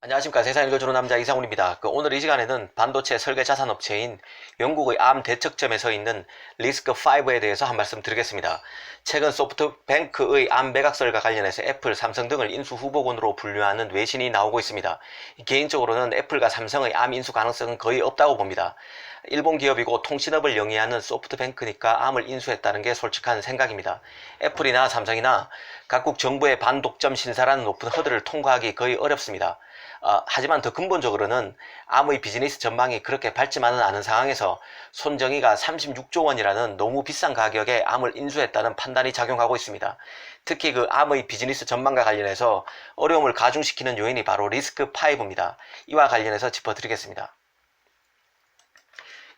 안녕하십니까. 세상 읽어주는 남자 이상훈입니다. 오늘 이 시간에는 반도체 설계 자산 업체인 영국의 암 대척점에 서 있는 리스크5에 대해서 한 말씀 드리겠습니다. 최근 소프트뱅크의 암 매각설과 관련해서 애플, 삼성 등을 인수 후보군으로 분류하는 외신이 나오고 있습니다. 개인적으로는 애플과 삼성의 암 인수 가능성은 거의 없다고 봅니다. 일본 기업이고 통신업을 영위하는 소프트뱅크니까 암을 인수했다는 게 솔직한 생각입니다. 애플이나 삼성이나 각국 정부의 반독점 신사라는 높은 허들을 통과하기 거의 어렵습니다. 하지만 더 근본적으로는 암의 비즈니스 전망이 그렇게 밝지만은 않은 상황에서 손정의가 36조 원이라는 너무 비싼 가격에 암을 인수했다는 판단이 작용하고 있습니다. 특히 그 암의 비즈니스 전망과 관련해서 어려움을 가중시키는 요인이 바로 리스크5입니다. 이와 관련해서 짚어드리겠습니다.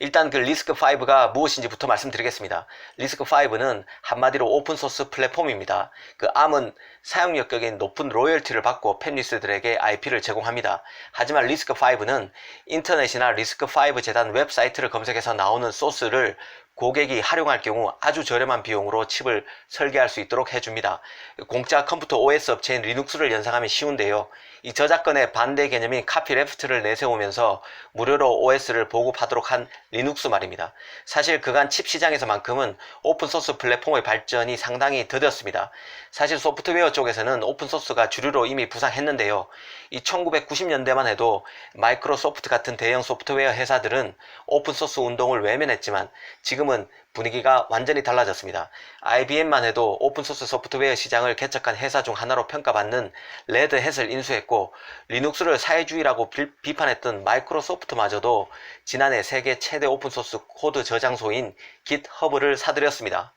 일단 그 리스크5가 무엇인지부터 말씀드리겠습니다. 리스크5는 한마디로 오픈소스 플랫폼입니다. 그 암은 사용력격인 높은 로열티를 받고 팬리스들에게 IP를 제공합니다. 하지만 리스크5는 인터넷이나 리스크5 재단 웹사이트를 검색해서 나오는 소스를 고객이 활용할 경우 아주 저렴한 비용으로 칩을 설계할 수 있도록 해줍니다. 공짜 컴퓨터 OS 업체인 리눅스를 연상하면 쉬운데요. 이 저작권의 반대 개념인 카피레프트를 내세우면서 무료로 OS를 보급하도록 한 리눅스 말입니다. 사실 그간 칩 시장에서만큼은 오픈소스 플랫폼의 발전이 상당히 더뎠습니다. 사실 소프트웨어 쪽에서는 오픈소스가 주류로 이미 부상했는데요. 이 1990년대만 해도 마이크로소프트 같은 대형 소프트웨어 회사들은 오픈소스 운동을 외면했지만 지금은 분위기가 완전히 달라졌습니다. IBM만 해도 오픈소스 소프트웨어 시장을 개척한 회사 중 하나로 평가받는 레드햇을 인수했고, 리눅스를 사회주의라고 비판했던 마이크로소프트마저도 지난해 세계 최대 오픈소스 코드 저장소인 깃허브를 사들였습니다.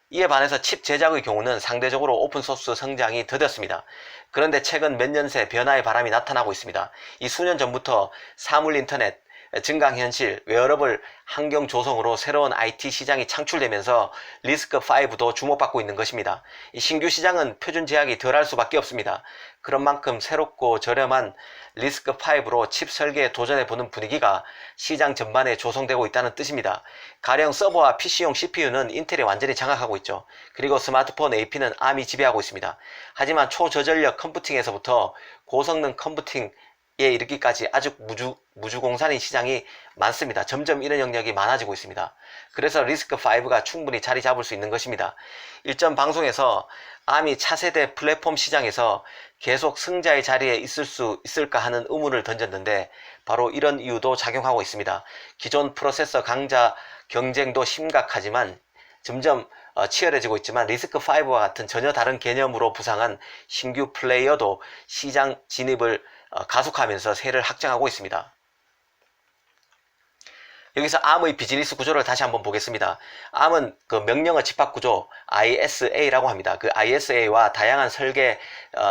이에 반해서 칩 제작의 경우는 상대적으로 오픈소스 성장이 더뎠습니다. 그런데 최근 몇 년 새 변화의 바람이 나타나고 있습니다. 이 수년 전부터 사물인터넷, 증강현실, 웨어러블 환경 조성으로 새로운 IT 시장이 창출되면서 리스크5도 주목받고 있는 것입니다. 이 신규 시장은 표준 제약이 덜할 수밖에 없습니다. 그런 만큼 새롭고 저렴한 리스크5로 칩 설계에 도전해보는 분위기가 시장 전반에 조성되고 있다는 뜻입니다. 가령 서버와 PC용 CPU는 인텔이 완전히 장악하고 있죠. 그리고 스마트폰 AP는 ARM이 지배하고 있습니다. 하지만 초저전력 컴퓨팅에서부터 고성능 컴퓨팅 에 이르기까지 아주 무주공산인 시장이 많습니다. 점점 이런 영역이 많아지고 있습니다. 그래서 리스크5가 충분히 자리 잡을 수 있는 것입니다. 일전 방송에서 암이 차세대 플랫폼 시장에서 계속 승자의 자리에 있을 수 있을까 하는 의문을 던졌는데 바로 이런 이유도 작용하고 있습니다. 기존 프로세서 강자 경쟁도 심각하지만 점점 치열해지고 있지만 리스크5와 같은 전혀 다른 개념으로 부상한 신규 플레이어도 시장 진입을 가속하면서 세를 확장하고 있습니다. 여기서 암의 비즈니스 구조를 다시 한번 보겠습니다. 암은 그 명령어 집합구조 ISA라고 합니다. 그 ISA와 다양한 설계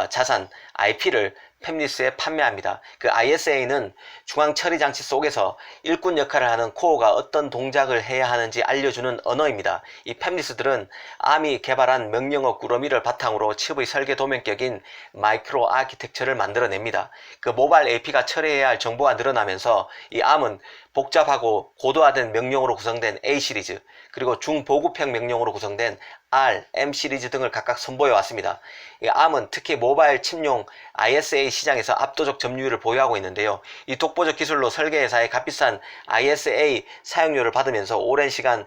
자산 IP를 팹리스에 판매합니다. 그 ISA는 중앙 처리 장치 속에서 일꾼 역할을 하는 코어가 어떤 동작을 해야 하는지 알려주는 언어입니다. 이 팹리스들은 암이 개발한 명령어 꾸러미를 바탕으로 칩의 설계 도면격인 마이크로 아키텍처를 만들어냅니다. 그 모바일 AP가 처리해야 할 정보가 늘어나면서 이 암은 복잡하고 고도화된 명령으로 구성된 A 시리즈, 그리고 중보급형 명령으로 구성된 R, M 시리즈 등을 각각 선보여 왔습니다. ARM은 특히 모바일 칩용 ISA 시장에서 압도적 점유율을 보유하고 있는데요. 이 독보적 기술로 설계회사의 값비싼 ISA 사용료를 받으면서 오랜 시간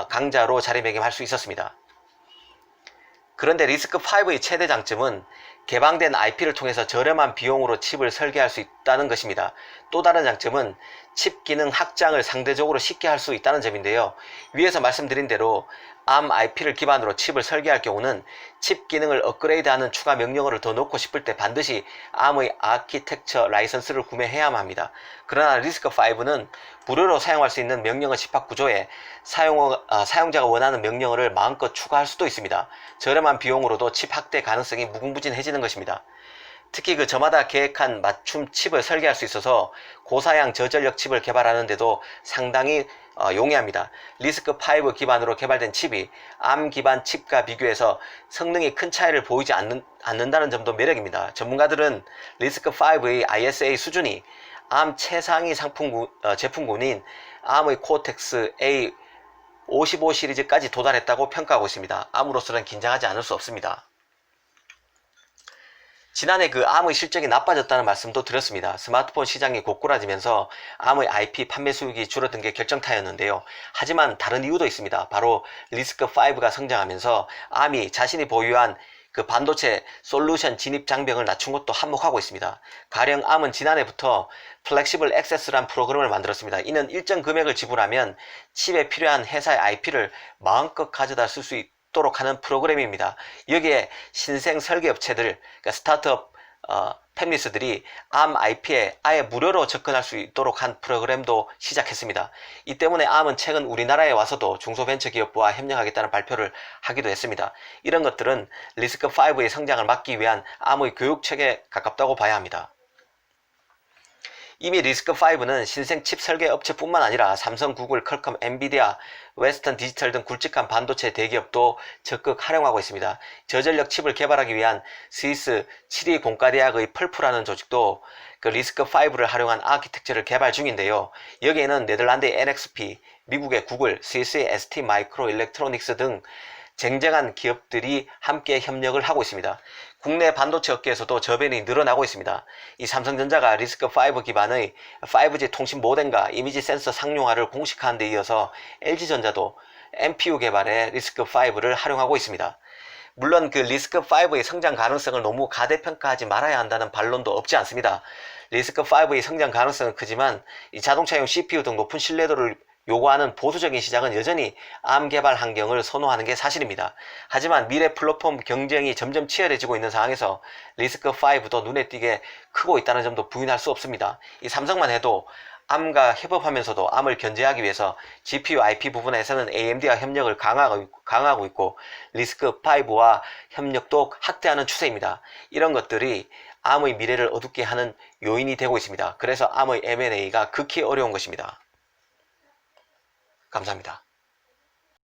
강자로 자리매김할 수 있었습니다. 그런데 리스크5의 최대 장점은 개방된 IP를 통해서 저렴한 비용으로 칩을 설계할 수 있다는 것입니다. 또 다른 장점은 칩 기능 확장을 상대적으로 쉽게 할 수 있다는 점인데요. 위에서 말씀드린 대로 ARM IP를 기반으로 칩을 설계할 경우는 칩 기능을 업그레이드하는 추가 명령어를 더 넣고 싶을 때 반드시 ARM의 아키텍처 라이선스를 구매해야만 합니다. 그러나 리스크5는 무료로 사용할 수 있는 명령어 집합 구조에 사용자가 원하는 명령어를 마음껏 추가할 수도 있습니다. 저렴한 비용으로도 칩 확대 가능성이 무궁무진해지는 것입니다. 특히 그 저마다 계획한 맞춤 칩을 설계할 수 있어서 고사양 저전력 칩을 개발하는데도 상당히 용이합니다. 리스크5 기반으로 개발된 칩이 ARM 기반 칩과 비교해서 성능이 큰 차이를 보이지 않는다는 점도 매력입니다. 전문가들은 리스크5의 ISA 수준이 ARM 최상위 제품군인 ARM의 코텍스 A55 시리즈까지 도달했다고 평가하고 있습니다. ARM으로서는 긴장하지 않을 수 없습니다. 지난해 그 ARM의 실적이 나빠졌다는 말씀도 드렸습니다. 스마트폰 시장이 고꾸라지면서 ARM의 IP 판매 수익이 줄어든 게 결정타였는데요. 하지만 다른 이유도 있습니다. 바로 리스크5가 성장하면서 ARM이 자신이 보유한 그 반도체 솔루션 진입 장벽을 낮춘 것도 한몫하고 있습니다. 가령 ARM은 지난해부터 플렉시블 액세스란 프로그램을 만들었습니다. 이는 일정 금액을 지불하면 칩에 필요한 회사의 IP를 마음껏 가져다 쓸 수 있도록 하는 프로그램입니다. 여기에 신생 설계업체들, 그러니까 스타트업 팹리스들이 ARM IP에 아예 무료로 접근할 수 있도록 한 프로그램도 시작했습니다. 이 때문에 ARM은 최근 우리나라에 와서도 중소벤처기업부와 협력하겠다는 발표를 하기도 했습니다. 이런 것들은 리스크5의 성장을 막기 위한 ARM의 교육책에 가깝다고 봐야 합니다. 이미 리스크5는 신생 칩 설계 업체뿐만 아니라 삼성, 구글, 퀄컴, 엔비디아, 웨스턴 디지털 등 굵직한 반도체 대기업도 적극 활용하고 있습니다. 저전력 칩을 개발하기 위한 스위스 7위 공과대학의 펄프라는 조직도 그 리스크5를 활용한 아키텍처를 개발 중인데요. 여기에는 네덜란드의 NXP, 미국의 구글, 스위스의 ST 마이크로 일렉트로닉스 등 쟁쟁한 기업들이 함께 협력을 하고 있습니다. 국내 반도체 업계에서도 저변이 늘어나고 있습니다. 이 삼성전자가 리스크5 기반의 5G 통신 모뎀과 이미지 센서 상용화를 공식화한 데 이어서 LG전자도 NPU 개발에 리스크5를 활용하고 있습니다. 물론 그 리스크5의 성장 가능성을 너무 가대평가하지 말아야 한다는 반론도 없지 않습니다. 리스크5의 성장 가능성은 크지만 이 자동차용 CPU 등 높은 신뢰도를 요구하는 보수적인 시장은 여전히 ARM 개발 환경을 선호하는 게 사실입니다. 하지만 미래 플랫폼 경쟁이 점점 치열해지고 있는 상황에서 리스크5도 눈에 띄게 크고 있다는 점도 부인할 수 없습니다. 이 삼성만 해도 ARM과 협업하면서도 ARM을 견제하기 위해서 GPU IP 부분에서는 AMD와 협력을 강화하고 있고 리스크5와 협력도 확대하는 추세입니다. 이런 것들이 ARM의 미래를 어둡게 하는 요인이 되고 있습니다. 그래서 ARM의 M&A가 극히 어려운 것입니다. 감사합니다.